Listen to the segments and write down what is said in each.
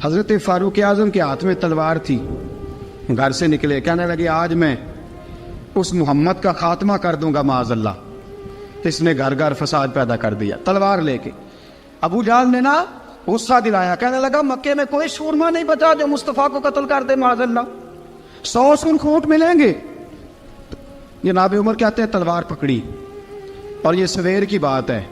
حضرت فاروق اعظم کے ہاتھ میں تلوار تھی، گھر سے نکلے، کہنے لگے آج میں اس محمد کا خاتمہ کر دوں گا معاذ اللہ، اس نے گھر گھر فساد پیدا کر دیا تلوار لے کے۔ ابو جہل نے نا غصہ دلایا، کہنے لگا مکے میں کوئی سورما نہیں بچا جو مصطفیٰ کو قتل کر دے معاذ اللہ، 100 سن کھوٹ ملیں گے۔ جناب عمر کہتے ہیں تلوار پکڑی، اور یہ سویر کی بات ہے،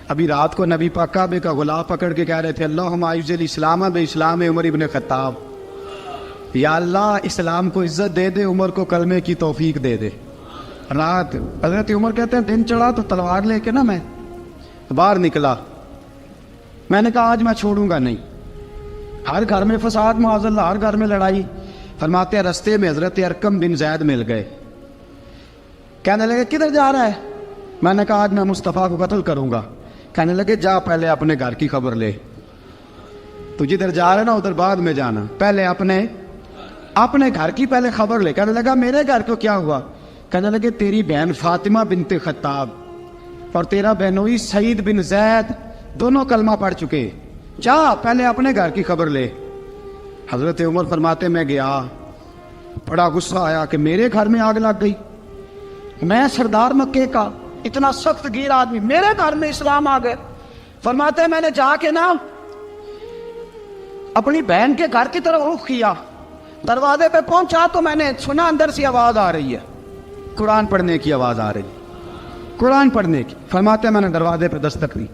ابھی رات کو نبی پاک کعبے کا غلاف پکڑ کے کہہ رہے تھے اللہم اعز الاسلام باسلام عمر ابن خطاب، یا اللہ اسلام کو عزت دے دے، عمر کو کلمے کی توفیق دے دے۔ رات حضرت عمر کہتے ہیں دن چڑھا تو تلوار لے کے نا میں باہر نکلا، میں نے کہا آج میں چھوڑوں گا نہیں، ہر گھر میں فساد معاذ اللہ، ہر گھر میں لڑائی۔ فرماتے ہیں رستے میں حضرت ارقم بن زید مل گئے، کہنے لگے کدھر جا رہا ہے؟ میں نے کہا آج میں مصطفیٰ کو قتل کروں گا۔ کہنے لگے جا پہلے اپنے گھر کی خبر لے، تو جدھر جا رہے نا ادھر بعد میں جانا، پہلے اپنے گھر کی پہلے خبر لے۔ کہنے لگا میرے گھر کو کیا ہوا؟ کہنے لگے تیری بہن فاطمہ بنت خطاب اور تیرا بہنوئی سعید بن زید دونوں کلمہ پڑھ چکے، جا پہلے اپنے گھر کی خبر لے۔ حضرت عمر فرماتے میں گیا، بڑا غصہ آیا کہ میرے گھر میں آگ لگ گئی، میں سردار مکے کا اتنا سخت گیر آدمی، میرے گھر میں اسلام آ گئے۔ فرماتے ہیں میں نے جا کے نا اپنی بہن کے گھر کی طرف رخ کیا، دروازے پہ پہنچا تو میں نے سنا اندر سے آواز آ رہی ہے، قرآن پڑھنے کی آواز آ رہی، قرآن پڑھنے کی۔ فرماتے ہیں میں نے دروازے پہ دستک دی،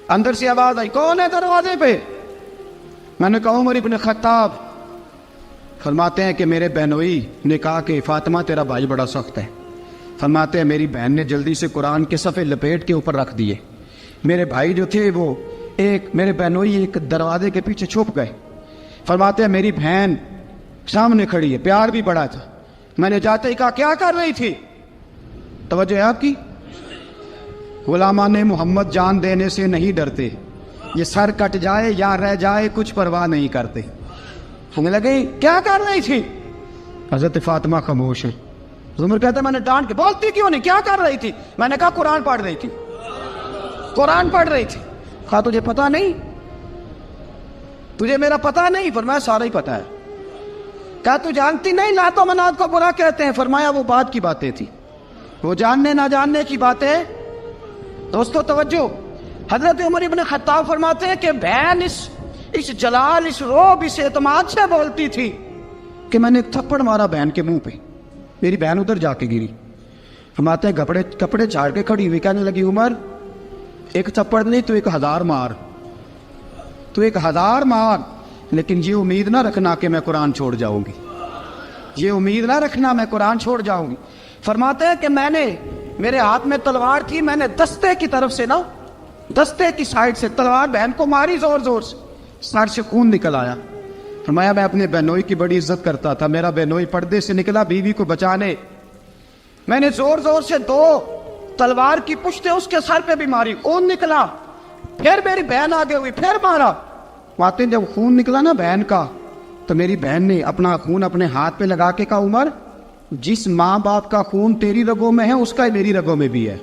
اندر سے آواز آئی کون ہے دروازے پہ؟ میں نے کہا عمر ابن خطاب۔ فرماتے ہیں کہ میرے بہنوئی نے کہا کہ فاطمہ تیرا بھائی بڑا سخت ہے۔ فرماتے ہیں میری بہن نے جلدی سے قرآن کے صفحے لپیٹ کے اوپر رکھ دیے، میرے بھائی جو تھے وہ میرے بہنوئی ایک دروازے کے پیچھے چھپ گئے۔ فرماتے ہیں میری بہن سامنے کھڑی ہے، پیار بھی بڑا تھا، میں نے جاتے ہی کہا کیا کر رہی تھی؟ توجہ ہے آپ کی؟ غلامان محمد جان دینے سے نہیں ڈرتے، یہ سر کٹ جائے یا رہ جائے کچھ پرواہ نہیں کرتے۔ ہمیں لگے کیا کر رہی تھی؟ حضرت فاطمہ خاموش ہے۔ عمر کہتا ہے میں نے ڈانٹ کے، بولتی کیوں نہیں، کیا کر رہی تھی؟ میں نے کہا قرآن پڑھ رہی تھی، قرآن پڑھ رہی تھی۔ کہا تجھے پتا نہیں، تجھے میرا پتا نہیں؟ فرمایا سارا ہی پتا ہے۔ کہا تو جانتی نہیں لات و منات کو برا کہتے ہیں؟ فرمایا وہ بعد کی باتیں تھی، وہ جاننے نہ جاننے کی باتیں۔ دوستو توجہ، حضرت عمر ابن خطاب فرماتے ہیں کہ بہن اس جلال، اس روب، اس اعتماد سے بولتی تھی کہ میں نے ایک تھپڑ مارا بہن کے منہ پہ، میری بہن ادھر جا کے گری۔ فرماتے ہیں کپڑے جھاڑ کے کھڑی ہوئی، کہنے لگی عمر ایک تھپڑ نہیں تو 1000 مار، تو 1000 مار، لیکن یہ امید نہ رکھنا کہ میں قرآن چھوڑ جاؤں گی، یہ امید نہ رکھنا میں قرآن چھوڑ جاؤں گی۔ فرماتے ہیں کہ میرے ہاتھ میں تلوار تھی، میں نے دستے کی طرف سے نا، دستے کی سائڈ سے تلوار بہن کو ماری زور زور سے، سر سے خون نکل آیا۔ فرمایا میں اپنے بہنوئی کی بڑی عزت کرتا تھا، میرا بہنوئی پردے سے نکلا بیوی کو بچانے، میں نے زور زور سے 2 تلوار کی پشتیں اس کے سر پہ بھی ماری، خون نکلا، پھر میری بہن آگے ہوئی، پھر مارا۔ واقعی جب خون نکلا نا بہن کا تو میری بہن نے اپنا خون اپنے ہاتھ پہ لگا کے کہا عمر جس ماں باپ کا خون تیری رگوں میں ہے اس کا میری رگوں میں بھی ہے،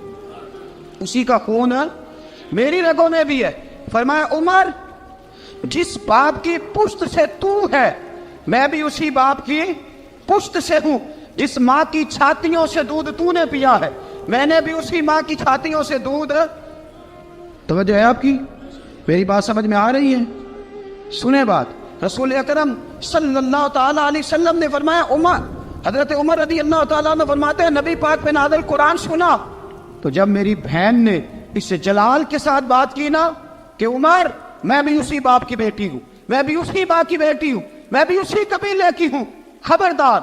اسی کا خون میری رگوں میں بھی ہے۔ فرمایا عمر جس باپ کی پشت سے تو ہے میں بھی اسی باپ کی پشت سے ہوں، جس ماں کی چھاتیوں سے دودھ تو نے پیا ہے میں نے بھی اسی ماں کی چھاتیوں سے دودھ۔ توجہ ہے آپ کی؟ میری بات سمجھ میں آ رہی ہے؟ سنیں بات، رسول اکرم صلی اللہ تعالیٰ علیہ وسلم نے فرمایا، حضرت عمر رضی اللہ تعالیٰ عنہ فرماتے ہیں نبی پاک پہ نازل قرآن سنا تو جب میری بہن نے اس جلال کے ساتھ بات کی نا کہ عمر میں بھی اسی باپ کی بیٹی ہوں، میں بھی اسی ماں کی بیٹی ہوں، میں بھی اسی قبیلے کی ہوں، خبردار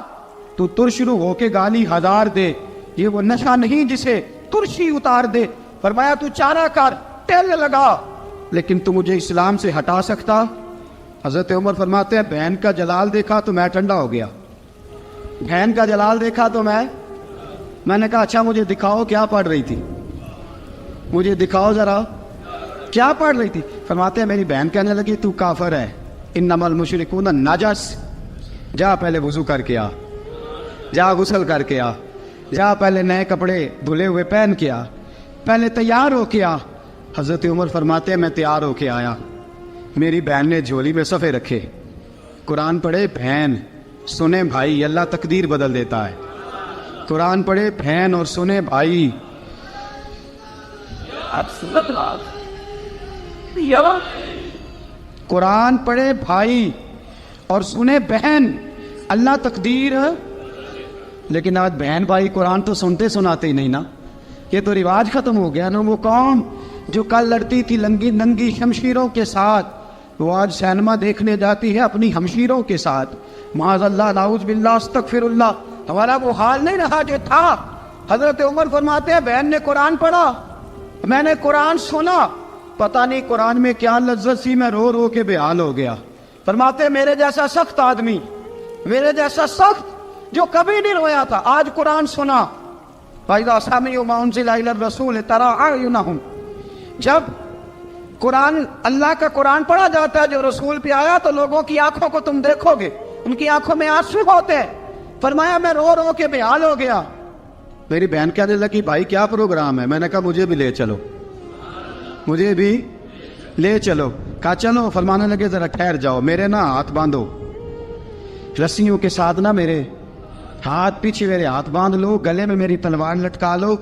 تو ترشرو ہو کے گالی 1000 دے، یہ وہ نشہ نہیں جسے ترشی اتار دے۔ فرمایا تو چارہ کر، ٹیل لگا، لیکن تو مجھے اسلام سے ہٹا سکتا؟ حضرت عمر فرماتے ہیں بہن کا جلال دیکھا تو میں ٹھنڈا ہو گیا، بہن کا جلال دیکھا تو میں نے کہا اچھا مجھے دکھاؤ کیا پڑھ رہی تھی، مجھے دکھاؤ ذرا کیا پڑھ رہی تھی۔ فرماتے ہیں میری بہن کہنے لگی تو کافر ہے، انما المشرکون نجس، جا پہلے وضو کر کے آ، جا غسل کر کے آ، جا پہلے نئے کپڑے دھلے ہوئے پہن کے آ، پہلے تیار ہو کے آ۔ حضرت عمر فرماتے ہیں میں تیار ہو کے آیا، میری بہن نے جھولی میں صفحے رکھے، قرآن پڑھے بہن، سنے بھائی، اللہ تقدیر بدل دیتا ہے۔ قرآن پڑھے بہن اور سنے بھائی، قرآن پڑھے بھائی اور سنے بہن، اللہ تقدیر۔ لیکن آج بہن بھائی قرآن تو سنتے سناتے ہی نہیں نا، یہ تو رواج ختم ہو گیا نا۔ وہ قوم جو کل لڑتی تھی ننگی شمشیروں کے ساتھ، وہ آج سینما دیکھنے جاتی ہے اپنی ہمشیروں کے ساتھ۔ معاذ اللہ، نعوذ باللہ، استغفر اللہ۔ ہمارا وہ حال نہیں رہا جو تھا۔ حضرت عمر فرماتے ہیں بہن نے قرآن پڑھا، میں نے قرآن سنا، پتہ نہیں قرآن میں کیا لذت سی، میں رو رو کے بے حال ہو گیا۔ فرماتے ہیں میرے جیسا سخت آدمی، میرے جیسا سخت جو کبھی نہیں رویا تھا، آج قرآن سنا۔ فَإِذَا سَمِعُوا مَا أُنزِلَ إِلَى الرَّسُولِ تَرَىٰ أَعْيُنَهُمْ، جب قرآن، اللہ کا قرآن پڑھا جاتا ہے جو رسول پہ آیا، تو لوگوں کی آنکھوں کو تم دیکھو گے، ان کی آنکھوں میں آنسو ہوتے ہیں۔ فرمایا میں رو رو کے بے حال ہو گیا۔ میری بہن کہنے لگی بھائی کیا پروگرام ہے؟ میں نے کہا مجھے بھی لے چلو، مجھے بھی لے چلو۔ کہا چلو۔ فرمانے لگے ذرا ٹھہر جاؤ، میرے نا ہاتھ باندھو رسیوں کے ساتھ، نا میرے ہاتھ پیچھے میرے ہاتھ باندھ لو، گلے میں میری تلوار لٹکا لو،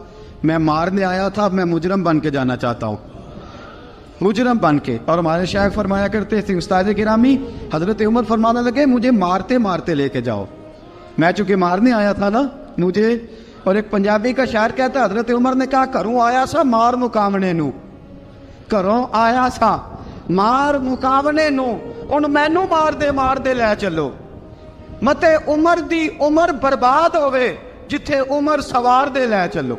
میں مارنے آیا تھا، میں مجرم بن کے جانا چاہتا ہوں، مجرم بن کے۔ اور ہمارے شیخ فرمایا کرتے تھے استاد گرامی، حضرت عمر فرمانے لگے مجھے مارتے مارتے لے کے جاؤ، میں چونکہ مارنے آیا تھا نا مجھے۔ اور ایک پنجابی کا شاعر کہتا ہے حضرت عمر نے کہا گھروں آیا سا مار مکاونے نو، گھروں آیا سا مار مکاونے نو، ان مینو مار دے لے چلو، متے عمر دی عمر برباد ہوئے جتھے عمر سوار دے لے چلو۔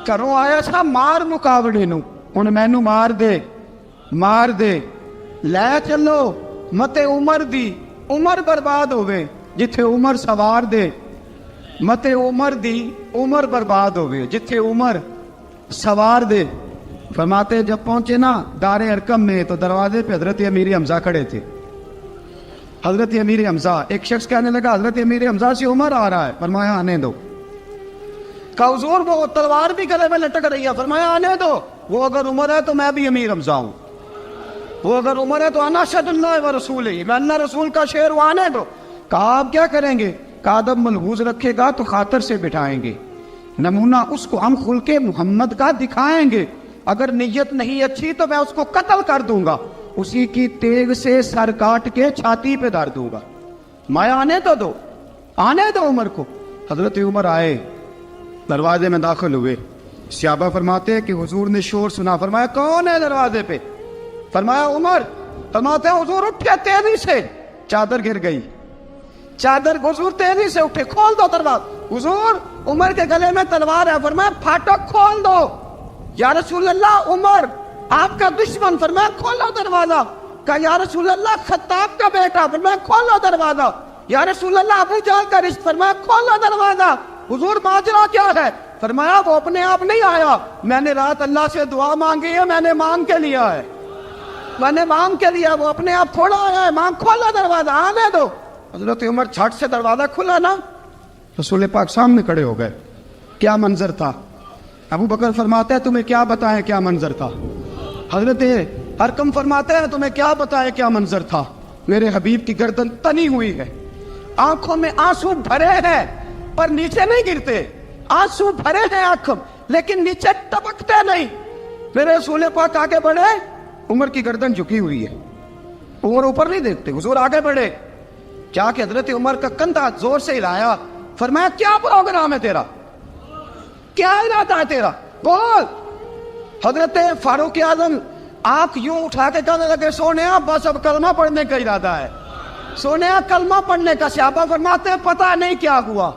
گھروں آیا سا مار مکاونے نو، ان مینو مار دے لے چلو، متے عمر دی عمر برباد ہوئے جتھے عمر سوار دے، متے عمر دی عمر برباد ہوئے جتھے عمر سوار دے۔ فرماتے جب پہنچے نا دار ارقم میں تو دروازے پہ حضرت امیر حمزہ کھڑے تھے۔ حضرت امیر حمزہ، ایک شخص کہنے لگا حضرت امیر حمزہ سے عمر آ رہا ہے، فرمایا آنے دو۔ کہا حضور وہ تلوار بھی گلے میں لٹک رہی ہے، فرمایا آنے دو، وہ اگر عمر ہے تو میں بھی امیر حمزہ ہوں، وہ اگر عمر ہے تو انا اشہد اللہ و رسولہ، میں اللہ رسول کا شعر ہوں، آنے دو۔ کہا آپ کیا کریں گے؟ کہا ادب ملحوظ رکھے گا تو خاطر سے بٹھائیں گے، نمونہ اس کو ہم خلق محمد کا دکھائیں گے، اگر نیت نہیں اچھی تو میں اس کو قتل کر دوں گا، اسی کی تیغ سے سر کاٹ کے چھاتی پہ دھر دوں گا، میں آنے تو دو، آنے دو عمر کو۔ حضرت عمر آئے، دروازے میں داخل ہوئے، صحابہ فرماتے ہیں کہ حضور نے شور سنا، فرمایا کون ہے دروازے پہ؟ فرمایا عمر۔ فرماتے ہیں حضور اٹھے تیزی سے، چادر گر گئی، چادر، حضور تیزی سے اٹھے، کھول دو دروازہ۔ حضور عمر کے گلے میں تلوار ہے، فرمایا پھاٹک کھول دو۔ یا رسول اللہ عمر آپ کا دشمن، فرمایا کھولو دروازہ۔ کہا یا رسول اللہ خطاب کا بیٹا، فرمایا کھولو دروازہ۔ یا رسول اللہ ابو جہل کا رشت، فرمایا کھولو دروازہ۔ حضور ماجرا کیا ہے؟ فرمایا وہ اپنے آپ نہیں آیا، میں نے رات اللہ سے دعا مانگی ہے، میں نے مانگ کے لیا ہے، میں نے مانگ کے لیا، وہ اپنے آپ تھوڑا آیا ہے، مانگ کھولا دروازہ، آنے دو۔ حضرت عمر جھٹ سے دروازہ کھلا نا، رسول پاک سامنے کھڑے ہو گئے۔ کیا منظر تھا؟ ابو بکر فرماتے ہیں تمہیں کیا بتائیں کیا منظر تھا؟ حضرت ارقم فرماتے ہیں تمہیں کیا بتائیں کیا منظر تھا؟ میرے حبیب کی گردن تنی ہوئی ہے، آنکھوں میں آنسو بھرے ہیں پر نیچے نہیں گرتے، آنسو بھرے ہیں آنکھوں لیکن نیچے ٹپکتے نہیں۔ میرے رسول پاک آگے بڑھے، عمر کی گردن جھکی ہوئی ہے، عمر اوپر نہیں دیکھتے، حضور آگے بڑھے، جا کے حضرت عمر کا کندھا زور سے ہلایا، فرمایا کیا پروگرام ہے تیرا، کیا ارادہ ہے تیرا، بول۔ حضرت فاروق اعظم آنکھ یوں اٹھا کے کہنے لگے سونیا بس اب کلمہ پڑھنے کا ارادہ ہے، سونیا کلمہ پڑھنے کا۔ صحابہ فرماتے ہیں پتہ نہیں کیا ہوا،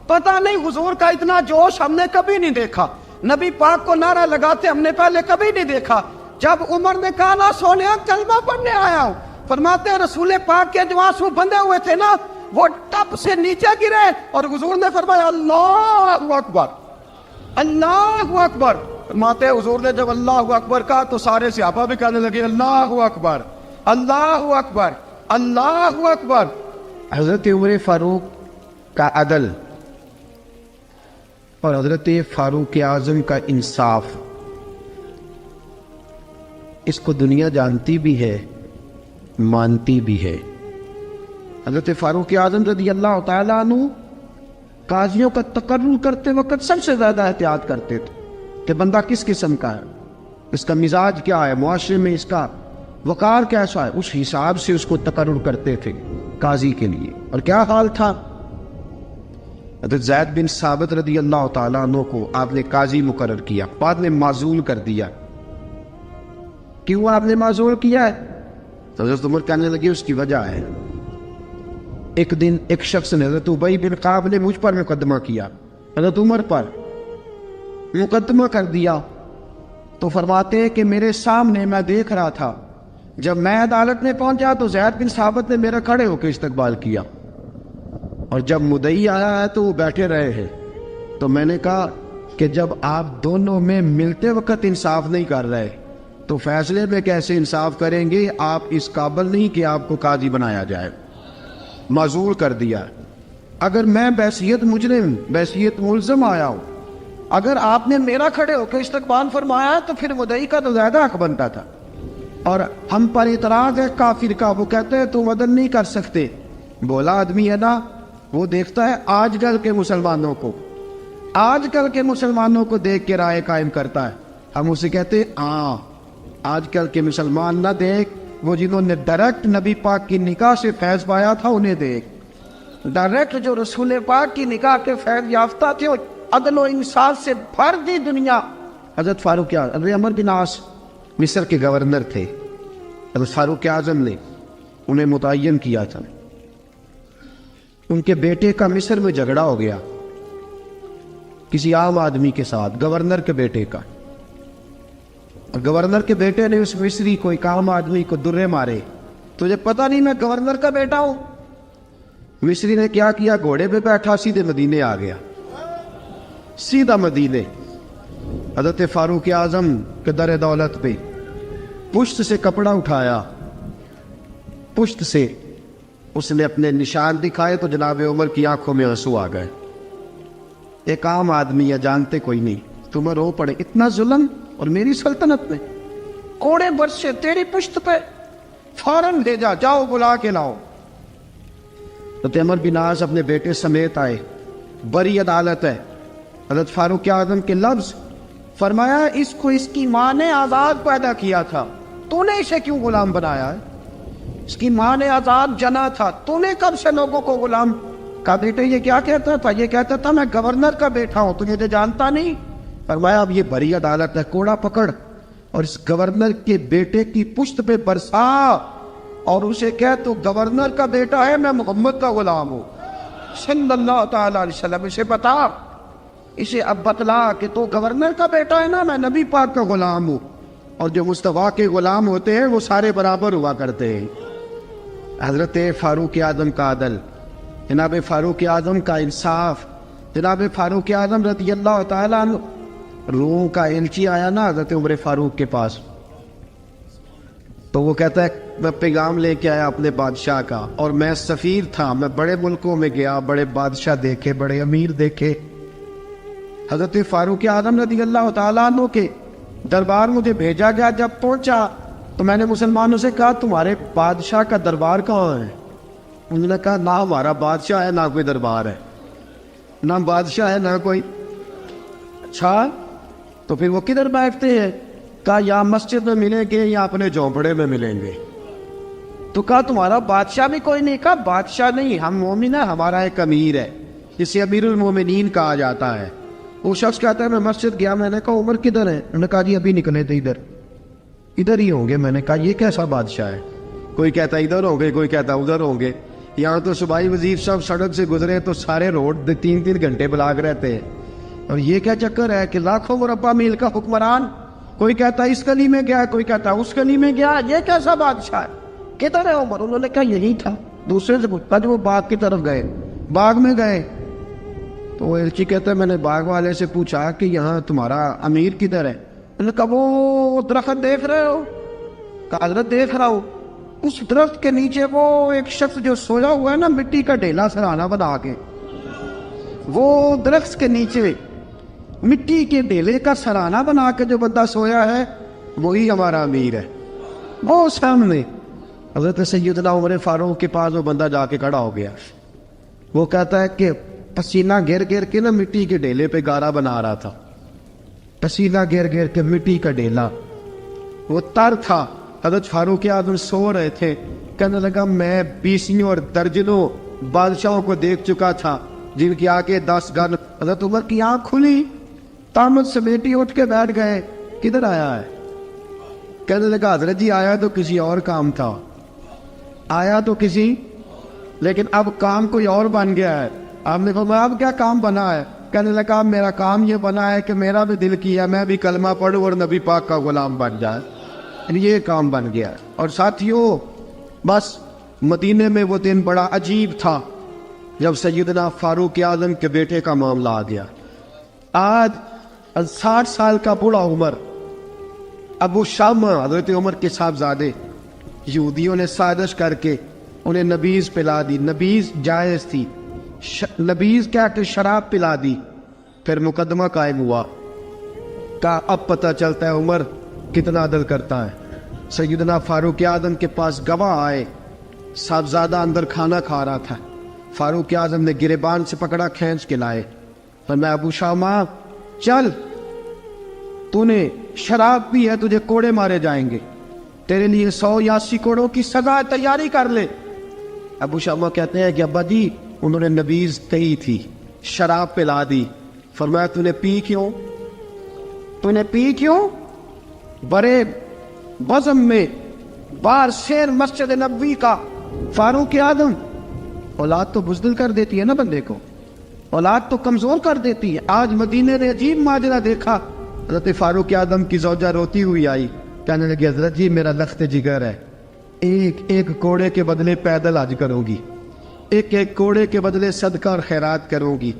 پتہ نہیں، حضور کا اتنا جوش ہم نے کبھی نہیں دیکھا، نبی پاک کو نعرہ لگاتے ہم نے پہلے کبھی نہیں دیکھا۔ جب عمر نے کہا نا سونیا کلمہ پڑھنے آیا ہوں، فرماتے ہیں رسول پاک کے جو آنسو بندے ہوئے تھے نا وہ ٹپ سے نیچے گرے، اور حضور نے فرمایا اللہ اکبر، اللہ اکبر۔ فرماتے ہیں حضور نے جب اللہ اکبر کہا تو سارے صحابہ بھی کہنے لگے اللہ اکبر، اللہ اکبر، اللہ اکبر۔ حضرت عمر فاروق کا عدل اور حضرت فاروق اعظم کا انصاف، اس کو دنیا جانتی بھی ہے مانتی بھی ہے۔ حضرت فاروق اعظم رضی اللہ تعالیٰ عنہ قاضیوں کا تقرر کرتے وقت سب سے زیادہ احتیاط کرتے تھے کہ بندہ کس قسم کا ہے، اس کا مزاج کیا ہے، معاشرے میں اس کا وقار کیسا ہے، اس حساب سے اس کو تقرر کرتے تھے قاضی کے لیے۔ اور کیا حال تھا، حضرت زید بن ثابت رضی اللہ تعالیٰ عنہ کو آپ نے قاضی مقرر کیا، بعد میں معزول کر دیا۔ کیوں آپ نے معزول کیا ہے؟ تو حضرت عمر کہنے لگے اس کی وجہ ہے، ایک دن ایک شخص نے، حضرت ابی بن کعب نے مجھ پر مقدمہ کیا، حضرت عمر پر مقدمہ کر دیا، تو فرماتے ہیں کہ میرے سامنے میں دیکھ رہا تھا، جب میں عدالت میں پہنچا تو زید بن ثابت نے میرا کھڑے ہو کے استقبال کیا، اور جب مدعی آیا ہے تو وہ بیٹھے رہے ہیں۔ تو میں نے کہا کہ جب آپ دونوں میں ملتے وقت انصاف نہیں کر رہے تو فیصلے میں کیسے انصاف کریں گے، آپ اس قابل نہیں کہ آپ کو قاضی بنایا جائے، معزول کر دیا۔ اگر میں بحیثیت مجرم، بحیثیت ملزم آیا ہوں، اگر آپ نے میرا کھڑے ہو کے استقبال فرمایا تو پھر مدعی کا تو زیادہ حق بنتا تھا۔ اور ہم پر اعتراض ہے کافر کا، وہ کہتے ہیں تم عدل نہیں کر سکتے، بولا آدمی ہے نا، وہ دیکھتا ہے آج کل کے مسلمانوں کو، آج کل کے مسلمانوں کو دیکھ کے رائے قائم کرتا ہے۔ ہم اسے کہتے ہیں ہاں آج کل کے مسلمان نہ دیکھ، وہ جنہوں نے ڈائریکٹ نبی پاک کی نکاح سے فیض پایا تھا انہیں دیکھ، ڈائریکٹ جو رسول پاک کی نکاح کے فیض یافتہ تھے، عدل و انصاف سے بھر دی دنیا۔ حضرت فاروق اعظم، عمر بن عاص مصر کے گورنر تھے، حضرت فاروق اعظم نے انہیں متعین کیا تھا۔ ان کے بیٹے کا مصر میں جھگڑا ہو گیا کسی عام آدمی کے ساتھ، گورنر کے بیٹے کا، اور گورنر کے بیٹے نے اس مصری کو، ایک عام آدمی کو درے مارے، تجھے پتہ نہیں میں گورنر کا بیٹا ہوں؟ مصری نے کیا کیا، گھوڑے پہ بیٹھا سیدھے مدینے آ گیا، سیدھا مدینے۔ حضرت فاروق اعظم کے در دولت پہ پشت سے کپڑا اٹھایا، پشت سے اس نے اپنے نشان دکھائے تو جناب عمر کی آنکھوں میں آنسو آ گئے۔ ایک عام آدمی ہے، جانتے کوئی نہیں، تمہیں رو پڑے، اتنا ظلم، اور میری سلطنت میں کوڑے برسے تیری پشت پہ، فوراً بھیجا، جاؤ بلا کے لاؤ۔ حضرت عمر بن عاص اپنے بیٹے سمیت آئے، بڑی عدالت ہے، حضرت فاروق اعظم کے لفظ، فرمایا اس کو اس کی ماں نے آزاد پیدا کیا تھا، تو نے اسے کیوں غلام بنایا ہے؟ اس کی ماں نے آزاد جنا تھا، تو نے کب سے لوگوں کو غلام؟ کہا بیٹے یہ کیا کہتا تھا؟ یہ کہتا تھا میں گورنر کا بیٹا ہوں، تجھے جانتا نہیں؟ فرمایا اب یہ بڑی عدالت ہے، کوڑا پکڑ اور اس گورنر کے بیٹے کی پشت پہ برسا اور اسے کہہ تو گورنر کا بیٹا ہے، میں محمد کا غلام ہوں صلی اللہ تعالیٰ علیہ وسلم، اسے بتا، اسے اب بتلا کہ تو گورنر کا بیٹا ہے نا، میں نبی پاک کا غلام ہوں، اور جو مصطفیٰ کے غلام ہوتے ہیں وہ سارے برابر ہوا کرتے ہیں۔ حضرت فاروق اعظم کا عدل، جناب فاروق اعظم کا انصاف، جناب فاروق اعظم رضی اللہ تعالیٰ عنہ، روم کا ایلچی آیا نا حضرت عمر فاروق کے پاس، تو وہ کہتا ہے میں پیغام لے کے آیا اپنے بادشاہ کا، اور میں سفیر تھا، میں بڑے ملکوں میں گیا، بڑے بادشاہ دیکھے، بڑے امیر دیکھے۔ حضرت فاروق اعظم رضی اللہ تعالیٰ عنہ کے دربار مجھے بھیجا گیا، جب پہنچا تو میں نے مسلمانوں سے کہا تمہارے بادشاہ کا دربار کہاں ہے؟ انہوں نے کہا نہ ہمارا بادشاہ ہے نہ کوئی دربار ہے، نہ بادشاہ ہے نہ کوئی۔ اچھا تو پھر وہ کدھر بیٹھتے ہیں؟ کہا یا مسجد میں ملیں گے یا اپنے جھونپڑے میں ملیں گے۔ تو کہا تمہارا بادشاہ بھی کوئی نہیں؟ کہا بادشاہ نہیں، ہم مومن ہیں، ہمارا ایک امیر ہے جسے امیر المومنین کہا جاتا ہے۔ وہ شخص کہتا ہے میں مسجد گیا، میں نے کہا عمر کدھر ہے؟ انہوں نے کہا جی ابھی نکلے تھے ادھر ہی ہوں گے۔ میں نے کہا یہ کیسا بادشاہ ہے؟ کوئی کہتا ادھر ہوں گے، کوئی کہتا ادھر ہوں گے۔ یہاں تو صوبائی وزیر صاحب سڑک سے گزرے تو سارے روڈ 3 گھنٹے بلاک رہتے ہیں، اور یہ کیا چکر ہے کہ لاکھوں مربع میل کا حکمران، کوئی کہتا اس گلی میں گیا، کوئی کہتا اس گلی میں گیا، یہ کیسا بادشاہ ہے؟ کدھر ہے عمر؟ انہوں نے کہا یہی تھا۔ دوسرے سے پوچھتا جو وہ باغ کی طرف گئے، باغ میں گئے تو وہ ایلچی کہتا ہے میں نے باغ والے سے پوچھا کہ یہاں تمہارا امیر کدھر ہے؟ انہوں نے کہا وہ درخت دیکھ رہے ہو؟ کہا حضرت دیکھ رہا ہوں۔ اس درخت کے نیچے وہ ایک شخص جو سویا ہوا ہے نا، مٹی کا ڈھیلا سرہانہ بنا کے، وہ درخت کے نیچے مٹی کے ڈھیلے کا سرہانہ بنا کے جو بندہ سویا ہے وہی ہمارا امیر ہے۔ وہ سامنے حضرت سیدنا عمر فاروق کے پاس وہ بندہ جا کے کھڑا ہو گیا. وہ کہتا ہے کہ پسینہ گر گر کے نا مٹی کے ڈھیلے پہ گارا بنا رہا تھا. پسینہ گر گر کے مٹی کا ڈھیلا, وہ تر تھا. حضرت فاروق اعظم سو رہے تھے. کہنے لگا میں بیسیوں اور درجنوں بادشاہوں کو دیکھ چکا تھا جن کی آگے 10 گن. حضرت عمر کی آنکھ کھلی, تامت سے بیٹی اٹھ کے بیٹھ گئے. کدھر آیا ہے؟ کہنے لگا حضرت جی آیا تو کسی اور کام تھا, آیا تو کسی, لیکن اب کام کوئی اور بن گیا ہے. آپ نے فرمایا اب کیا کام بنا ہے؟ کہنے لگا میرا کام یہ بنا ہے کہ میرا بھی دل کیا میں بھی کلمہ پڑھوں اور نبی پاک کا غلام بن جائے. یہ کام بن گیا. اور ساتھیوں بس مدینے میں وہ دن بڑا عجیب تھا جب سیدنا فاروق اعظم کے بیٹے کا معاملہ آ گیا. آج 60 سال کا بوڑھا عمر, ابو شامہ حضرت عمر کے صاحبزادے, یہودیوں نے سازش کر کے انہیں نبیذ پلا دی. نبیذ جائز تھی, نبیذ کیا کہ شراب پلا دی. پھر مقدمہ قائم ہوا. کہا اب پتہ چلتا ہے عمر کتنا عدل کرتا ہے. سیدنا فاروق اعظم کے پاس گواہ آئے, صاحبزادہ اندر کھانا کھا رہا تھا. فاروق اعظم نے گریبان سے پکڑا, کھینچ کے لائے. فرمایا ابو شامہ چل, تو نے شراب پی ہے, تجھے کوڑے مارے جائیں گے, تیرے لیے 100 یا 80 کوڑوں کی سزا تیاری کر لے. ابو شامہ کہتے ہیں کہ ابا جی انہوں نے نبیذ کہی تھی, شراب پلا دی. فرمایا تو نے پی کیوں؟ تو نے پی کیوں؟ بڑے بزم میں بار شیر مسجد نبوی کا فاروق اعظم. اولاد تو بزدل کر دیتی ہے نا بندے کو, اولاد تو کمزور کر دیتی ہے. آج مدینے نے عجیب ماجرا دیکھا. حضرت فاروق اعظم کی زوجہ روتی ہوئی آئی, کہنے لگی حضرت جی میرا لخت جگر ہے, ایک ایک کوڑے کے بدلے پیدل حج کروں گی, ایک ایک کوڑے کے بدلے صدقہ اور خیرات کروں گی.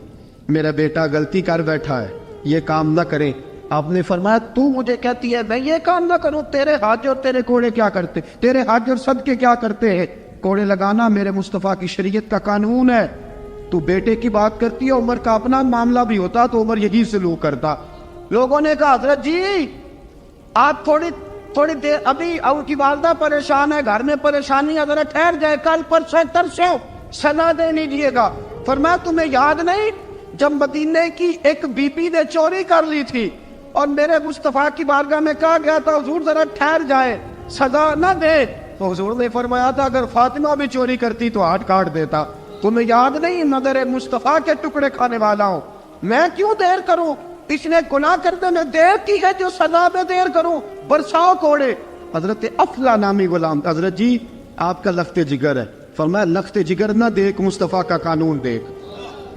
میرا بیٹا غلطی کر بیٹھا ہے, یہ کام نہ کرے. آپ نے فرمایا تو مجھے کہتی ہے میں یہ کام نہ کروں؟ تیرے حج اور تیرے کوڑے کیا کرتے, تیرے حج اور صدقے کیا کرتے ہیں؟ کوڑے لگانا میرے مصطفیٰ کی شریعت کا قانون ہے. تو بیٹے کی بات کرتی ہے, عمر کا اپنا معاملہ بھی ہوتا تو عمر یہی سلوک کرتا. لوگوں نے کہا حضرت جی آپ تھوڑی دیر, ابھی ان کی والدہ پریشان ہے, گھر میں پریشانی ہے, ذرا ٹھہر جائے, کل پرسوں ترسوں سنا دے لیجیے گا. فرمایا تمہیں یاد نہیں جب مدینے کی ایک بی بی نے چوری کر لی تھی اور میرے مصطفیٰ کی بارگاہ میں کہا گیا تھا حضور ذرا ٹھہر جائے, سزا نہ دے, تو حضور نے فرمایا تھا اگر فاطمہ بھی چوری کرتی تو ہاتھ کاٹ دیتا. تمہیں یاد نہیں نظر مصطفیٰ کے ٹکڑے کھانے والا ہوں, میں کیوں دیر کروں؟ اس نے گناہ کرنے میں دیر کی ہے جو سزا میں دیر کروں, برساؤ کوڑے. حضرت افلا نامی غلام, حضرت جی آپ کا لخت جگر ہے. فرمایا لخت جگر نہ دیکھ, مصطفیٰ کا قانون دیکھ.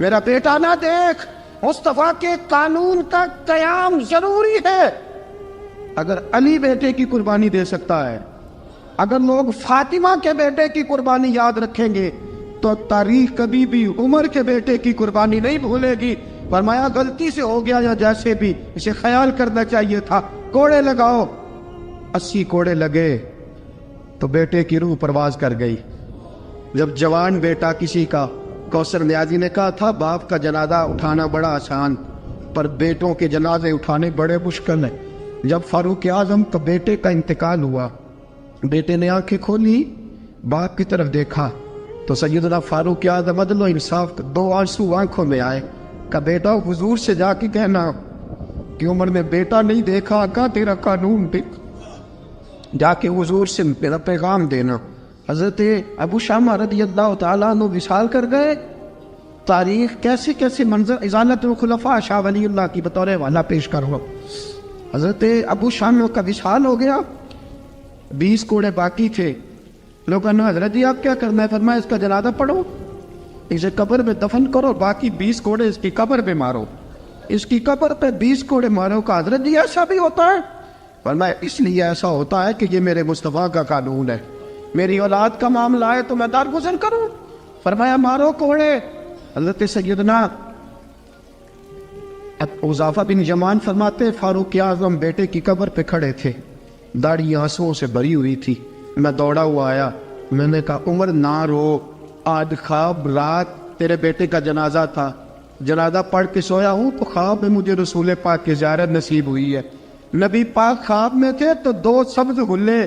میرا بیٹا نہ دیکھ, مصطفیٰ کے قانون کا قیام ضروری ہے. اگر علی بیٹے کی قربانی دے سکتا ہے, اگر لوگ فاطمہ کے بیٹے کی قربانی یاد رکھیں گے تو تاریخ کبھی بھی عمر کے بیٹے کی قربانی نہیں بھولے گی. فرمایا غلطی سے ہو گیا یا جیسے بھی, اسے خیال کرنا چاہیے تھا. کوڑے لگاؤ. 80 کوڑے لگے تو بیٹے کی روح پرواز کر گئی. جب جوان بیٹا کسی کا, کوثر نیازی نے کہا تھا باپ کا جنازہ اٹھانا بڑا آسان پر بیٹوں کے جنازے اٹھانے بڑے مشکل ہیں. جب فاروق اعظم کا بیٹے کا انتقال ہوا, بیٹے نے آنکھیں کھولی, باپ کی طرف دیکھا تو سیدنا فاروق اعظم عدل و انصاف 2 آنسو آنکھوں میں آئے. کہ بیٹا حضور سے جا کے کہنا کہ عمر نے بیٹا نہیں دیکھا, آقا تیرا قانون دیکھ, جا کے حضور سے میرا پیغام دینا. حضرت ابو شامہ رضی اللہ تعالیٰ عنہ وصال کر گئے. تاریخ کیسے کیسے منظر ازالت الخلفاء شاہ ولی اللہ کی بطور والا پیش کروں. حضرت ابو شامہ کا وصال ہو گیا, 20 کوڑے باقی تھے. لوگوں نے حضرت جی آپ کیا کرنا ہے؟ فرمایا اس کا جنازہ پڑھو, اسے قبر میں دفن کرو, باقی 20 کوڑے اس کی قبر پہ مارو, اس کی قبر پہ 20 کوڑے مارو. کا حضرت جی ایسا بھی ہوتا ہے؟ فرمایا اس لیے ایسا ہوتا ہے کہ یہ میرے مصطفیٰ کا قانون ہے, میری اولاد کا معاملہ ہے تو میں درگزر کروں. فرمایا مارو کوڑے. حضرت سیدنا حذیفہ بن یمان فرماتے فاروق اعظم بیٹے کی قبر پہ کھڑے تھے, داڑھی آنسوؤں سے بھری ہوئی تھی. میں دوڑا ہوا آیا, میں نے کہا عمر نہ رو, آج خواب رات تیرے بیٹے کا جنازہ تھا, جنازہ پڑھ کے سویا ہوں تو خواب میں مجھے رسول پاک کی زیارت نصیب ہوئی ہے. نبی پاک خواب میں تھے تو 2 سبز غلے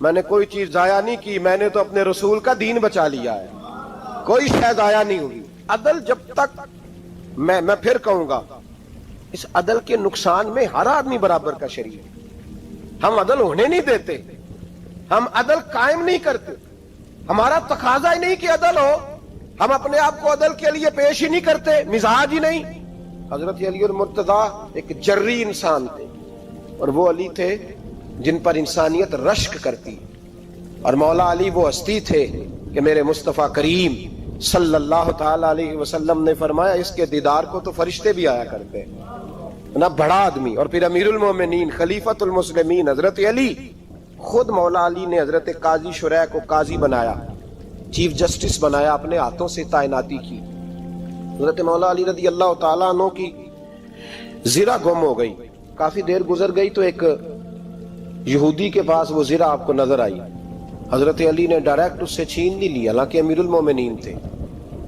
میں نے کوئی چیز ضائع نہیں کی, میں نے تو اپنے رسول کا دین بچا لیا ہے, کوئی شے ضائع نہیں ہوئی. عدل جب تک, میں پھر کہوں گا, اس عدل کے نقصان میں ہر آدمی برابر کا شریک ہے. ہم عدل ہونے نہیں دیتے, ہم عدل قائم نہیں کرتے, ہمارا تقاضا ہی نہیں کہ عدل ہو, ہم اپنے آپ کو عدل کے لیے پیش ہی نہیں کرتے, مزاج ہی نہیں. حضرت علی المرتضیٰ ایک جری انسان تھے, اور وہ علی تھے جن پر انسانیت رشک کرتی, اور مولا علی وہ ہستی تھے کہ میرے مصطفیٰ کریم صلی اللہ تعالی علیہ وسلم نے فرمایا اس کے دیدار کو تو فرشتے بھی آیا کرتے ہیں. نہ بڑا آدمی, اور پھر امیر المومنین خلیفۃ المسلمین حضرت علی, خود مولا علی نے حضرت قاضی شریح کو قاضی بنایا, چیف جسٹس بنایا, اپنے ہاتھوں سے تعیناتی کی. حضرت مولا علی رضی اللہ تعالیٰ عنہ کی زرہ گم ہو گئی, کافی دیر گزر گئی تو ایک یہودی کے پاس وہ زرہ آپ کو نظر آئی. حضرت علی نے ڈائریکٹ اس سے چھین نہیں لیا, حالانکہ امیر المومنین تھے.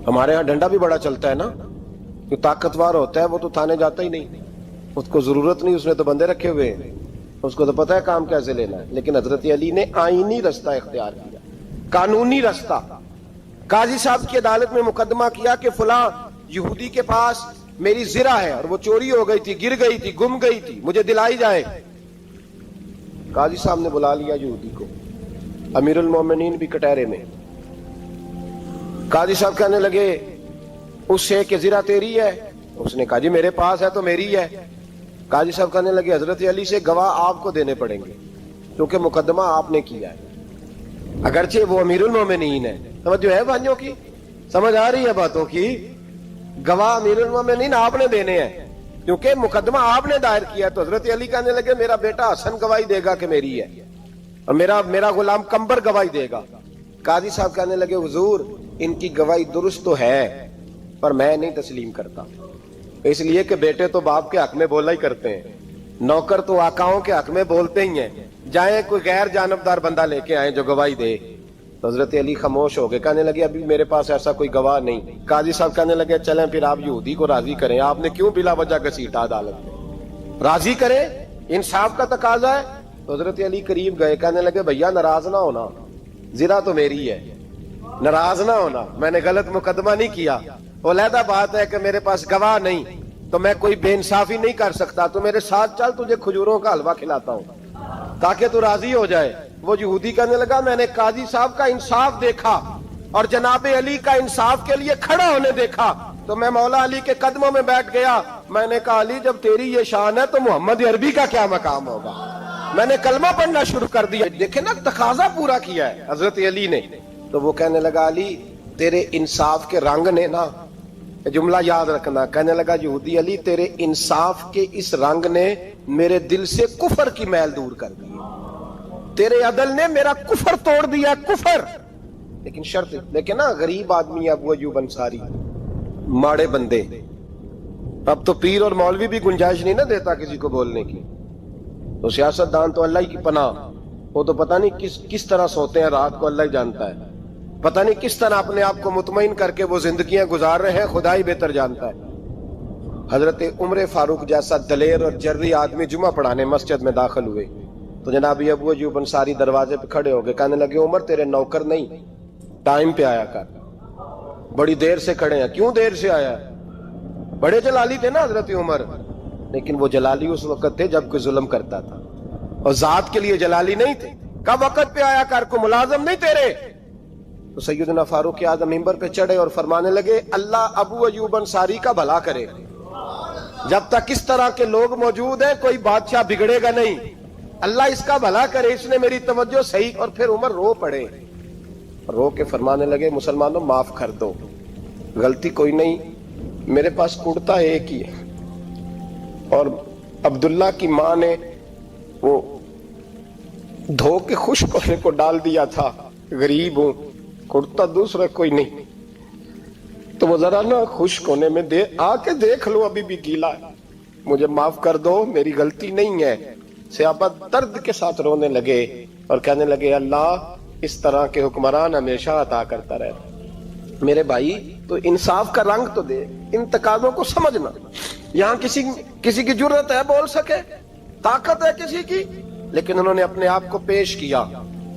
ہمارے ہاں ڈنڈا بھی بڑا چلتا ہے نا, جو طاقتور ہوتا ہے وہ تو تھانے جاتا ہی نہیں, اس کو ضرورت نہیں, اس نے تو بندے رکھے ہوئے ہیں, اس کو تو پتہ ہے کام کیسے لینا ہے. لیکن حضرت علی نے آئینی رستہ اختیار کیا, قانونی رستہ. قاضی صاحب کی عدالت میں مقدمہ کیا کہ فلاں یہودی کے پاس میری زرہ ہے اور وہ چوری ہو گئی تھی, گر گئی تھی, گم گئی تھی, مجھے دلائی جائے. قاضی صاحب نے بلا لیا یہودی کو, امیر المومنین بھی کٹہرے میں. قاضی صاحب کہنے لگے اس سے کہ زرہ تیری ہے؟ اس نے کہا جی میرے پاس ہے تو میری ہے. قاضی صاحب کہنے لگے حضرت علی سے گواہ آپ کو دینے پڑیں گے کیونکہ مقدمہ آپ نے کیا ہے, اگرچہ وہ امیر المومنین ہے. سمجھ جو ہے بھائیوں کی, سمجھ آ رہی ہے باتوں کی؟ گواہ امیر المومنین آپ نے دینے ہیں کیونکہ مقدمہ آپ نے دائر کیا. تو حضرت علی کہنے لگے میرا بیٹا حسن گواہی دے گا کہ میری ہے, اور میرا غلام کمبر گواہی دے گا. قاضی صاحب کہنے لگے حضور ان کی گواہی درست تو ہے پر میں نہیں تسلیم کرتا, اس لیے کہ بیٹے تو باپ کے حق میں بولا ہی کرتے ہیں, نوکر تو آقاؤں کے حق میں بولتے ہی ہیں, جائیں کوئی غیر جانبدار بندہ لے کے آئیں جو گواہی دے. تو حضرت علی خاموش ہو گئے, کہنے لگے ابھی میرے پاس ایسا کوئی گواہ نہیں. قاضی صاحب کہنے لگے چلیں پھر آپ یہودی کو راضی کریں, آپ نے کیوں بلا وجہ گھسیٹا عدالت میں, راضی کریں, انصاف کا تقاضا ہے. تو حضرت علی قریب گئے, کہنے لگے بھیا ناراض نہ ہونا, زرہ تو میری ہے, ناراض نہ ہونا, میں نے غلط مقدمہ نہیں کیا. علیحدہ بات ہے کہ میرے پاس گواہ نہیں تو میں کوئی بے انصافی نہیں کر سکتا, تو میرے ساتھ چل تجھے کھجوروں کا حلوہ کھلاتا ہوں تاکہ تو راضی ہو جائے. وہ یہودی کہنے لگا میں نے قاضی صاحب کا انصاف دیکھا اور جناب علی کا انصاف کے لیے کھڑا ہونے دیکھا تو میں مولا علی کے قدموں میں بیٹھ گیا. میں نے کہا علی جب تیری یہ شان ہے تو محمد عربی کا کیا مقام ہوگا. میں نے کلمہ پڑھنا شروع کر دیا. دیکھیں نا تقاضا پورا کیا ہے حضرت علی نے. تو وہ کہنے لگا علی تیرے انصاف کے رنگ نے نا, جملہ یاد رکھنا, کہنے لگا یہودی علی تیرے انصاف کے اس رنگ نے میرے دل سے کفر کی میل دور کر دی, تیرے عدل نے میرا کفر توڑ دیا, کفر. لیکن شرط دیکھیں نا, غریب آدمی ابو ایوب انصاری, ماڑے بندے, اب تو پیر اور مولوی بھی گنجائش نہیں نہ دیتا کسی کو بولنے کی, تو سیاست دان تو اللہ ہی کی پناہ, وہ تو پتہ نہیں کس طرح سوتے ہیں رات کو, اللہ ہی جانتا ہے, پتہ نہیں کس طرح اپنے آپ کو مطمئن کر کے وہ زندگیاں گزار رہے ہیں, خدا ہی بہتر جانتا ہے. حضرت عمر فاروق جیسا دلیر اور جرری آدمی جمعہ پڑھانے مسجد میں داخل ہوئے تو جناب ابو ایوب انصاری دروازے پہ کھڑے ہو گئے, کہنے لگے عمر تیرے نوکر نہیں, ٹائم پہ آیا کر, بڑی دیر سے کھڑے ہیں. کیوں دیر سے آیا؟ بڑے جلالی تھے نا حضرت عمر, لیکن وہ جلالی اس وقت تھے جب کوئی ظلم کرتا تھا, اور ذات کے لیے جلالی نہیں تھے. کب وقت پہ آیا کر, کو ملازم نہیں تیرے. تو سیدنا فاروق اعظم منبر پہ چڑھے اور فرمانے لگے اللہ ابو ایوب انصاری کا بھلا کرے, جب تک اس طرح کے لوگ موجود ہیں کوئی بادشاہ بگڑے گا نہیں, اللہ اس کا بھلا کرے, اس نے میری توجہ صحیح. اور پھر عمر رو پڑے, رو کے فرمانے لگے مسلمانوں معاف کر دو, غلطی کوئی نہیں, میرے پاس کرتا ایک ہی ہے, اور عبداللہ کی ماں نے وہ دھو کے خشک ہونے کو ڈال دیا تھا, غریب ہوں, کرتا دوسرا کوئی نہیں, تو وہ ذرا نا خشک ہونے میں آ کے دیکھ لو ابھی بھی گیلا ہے, مجھے معاف کر دو, میری غلطی نہیں ہے. صحابہ درد کے ساتھ رونے لگے اور کہنے لگے اللہ اس طرح کے حکمران ہمیشہ عطا کرتا رہتا. میرے بھائی تو انصاف کا رنگ تو دے, ان تقاضوں کو سمجھنا. یہاں کسی کی جرت ہے بول سکے, طاقت ہے کسی کی, لیکن انہوں نے اپنے آپ کو پیش کیا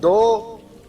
2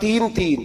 3-3।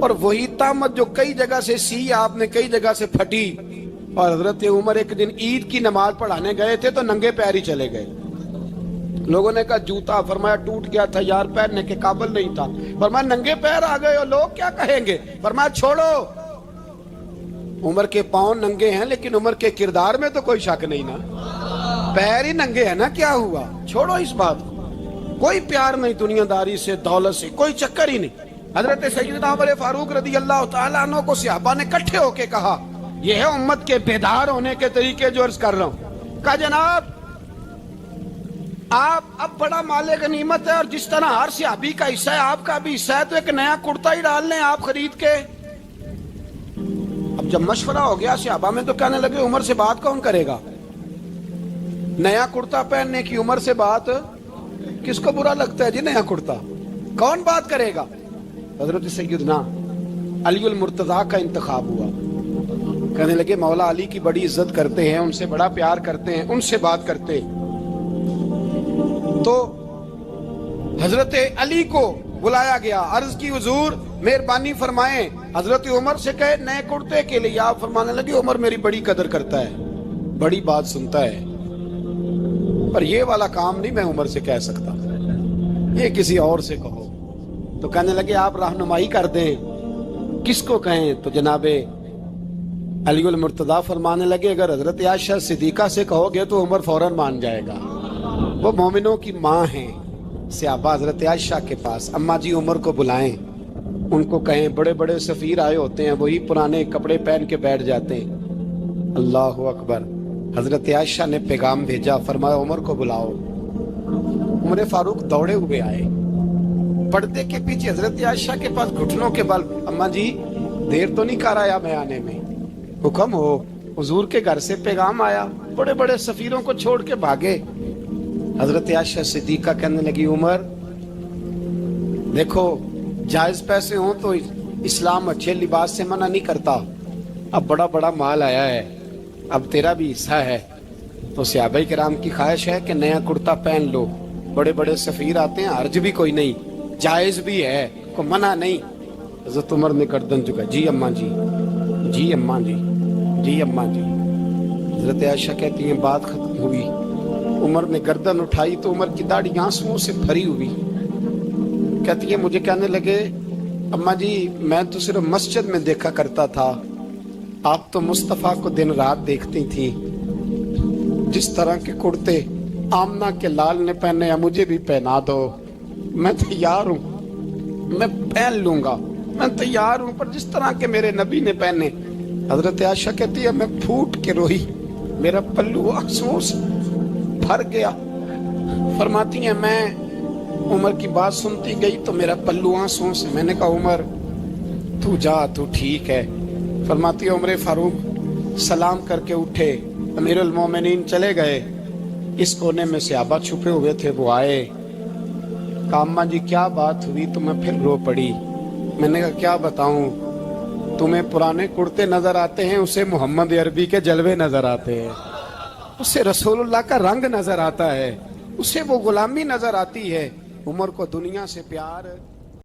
اور وہی تامت جو کئی جگہ سے سی آپ نے کئی جگہ سے پھٹی. اور حضرت عمر ایک دن عید کی نماز پڑھانے گئے تھے تو ننگے پیر ہی چلے گئے. لوگوں نے کہا جوتا، فرمایا ٹوٹ گیا تھا یار، پہننے کے قابل نہیں تھا. فرمایا ننگے پیر آ گئے ہو، لوگ کیا کہیں گے؟ فرمایا چھوڑو، عمر کے پاؤں ننگے ہیں لیکن عمر کے کردار میں تو کوئی شک نہیں نا. پیر ہی ننگے ہیں نا، کیا ہوا؟ چھوڑو اس بات کو. کوئی پیار نہیں دنیا داری سے، دولت سے، کوئی چکر ہی نہیں. حضرت سیدنا عمر فاروق رضی اللہ تعالیٰ عنہ کو صحابہ نے کٹھے ہو کے کہا، یہ ہے امت کے بیدار ہونے کے طریقے جو عرض کر رہا ہوں. کہا جناب آپ اب بڑا مال غنیمت ہے اور جس طرح ہر صحابی کا حصہ ہے آپ کا بھی حصہ ہے، تو ایک نیا کرتا ہی ڈال لیں آپ خرید کے. اب جب مشورہ ہو گیا صحابہ میں تو کہنے لگے عمر سے بات کون کرے گا؟ نیا کرتا پہننے کی عمر سے بات کس کو برا لگتا ہے جی؟ نیا کرتا کون بات کرے گا؟ حضرت سیدنا علی المرتضیٰ کا انتخاب ہوا. کہنے لگے مولا علی کی بڑی عزت کرتے ہیں، ان سے بڑا پیار کرتے ہیں، ان سے بات کرتے. تو حضرت علی کو بلایا گیا، عرض کی حضور مہربانی فرمائیں حضرت عمر سے کہے نئے کرتے کے لیے. آپ فرمانے لگے عمر میری بڑی قدر کرتا ہے، بڑی بات سنتا ہے، پر یہ والا کام نہیں میں عمر سے کہہ سکتا، یہ کسی اور سے کہو. تو کہنے لگے آپ رہنمائی کر دیں کس کو کہیں. تو جناب علی المرتضیٰ فرمانے لگے اگر حضرت عائشہ صدیقہ سے کہو گے تو عمر فوراً مان جائے گا، وہ مومنوں کی ماں ہیں. صحابہ حضرت عائشہ کے پاس، اماں جی عمر کو بلائیں، ان کو کہیں بڑے بڑے سفیر آئے ہوتے ہیں، وہی پرانے کپڑے پہن کے بیٹھ جاتے ہیں. اللہ اکبر. حضرت عائشہ نے پیغام بھیجا، فرمایا عمر کو بلاؤ. عمر فاروق دوڑے ہوئے آئے، پردے کے پیچھے حضرت عائشہ کے پاس گھٹنوں کے بل. اماں جی دیر تو نہیں کر آیا میں آنے میں؟ حکم ہو. حضور کے گھر سے پیغام آیا، بڑے بڑے سفیروں کو چھوڑ کے بھاگے. حضرت عائشہ صدیقہ کہنے لگی عمر دیکھو جائز پیسے ہوں تو اسلام اچھے لباس سے منع نہیں کرتا، اب بڑا بڑا مال آیا ہے، اب تیرا بھی حصہ ہے، تو صحابہ کرام کی خواہش ہے کہ نیا کرتا پہن لو. بڑے بڑے سفیر آتے ہیں، حرج بھی کوئی نہیں، جائز بھی ہے، کوئی منع نہیں. حضرت عمر نے گردن جھکا، جی اماں جی، جی اماں جی، جی اماں جی. حضرت عائشہ کہتی ہیں بات ختم ہوئی، عمر نے گردن اٹھائی تو عمر کی داڑھی آنسوؤں سے بھری ہوئی. کہتی ہے مجھے کہنے لگے اماں جی میں تو صرف مسجد میں دیکھا کرتا تھا، آپ تو مصطفیٰ کو دن رات دیکھتی تھی، جس طرح کے کرتے آمنہ کے لال نے پہنے ہیں مجھے بھی پہنا دو، میں تیار ہوں، میں پہن لوں گا، میں تیار ہوں، پر جس طرح کے میرے نبی نے پہنے. حضرت عائشہ کہتی ہے میں پھوٹ کے روئی، میرا پلو آنسوؤں سے بھر گیا. فرماتی ہیں میں عمر کی بات سنتی گئی تو میرا پلو آنسوؤں سے، میں نے کہا عمر تو جا، تو ٹھیک ہے. فرماتی ہے عمر فاروق سلام کر کے اٹھے، امیر المومنین چلے گئے. اس کونے میں صحابہ چھپے ہوئے تھے، وہ آئے. کہا اماں جی کیا بات ہوئی؟ تو میں پھر رو پڑی. میں نے کہا کیا بتاؤں، تمہیں پرانے کرتے نظر آتے ہیں، اسے محمد عربی کے جلوے نظر آتے ہیں، اسے رسول اللہ کا رنگ نظر آتا ہے، اسے وہ غلامی نظر آتی ہے. عمر کو دنیا سے پیار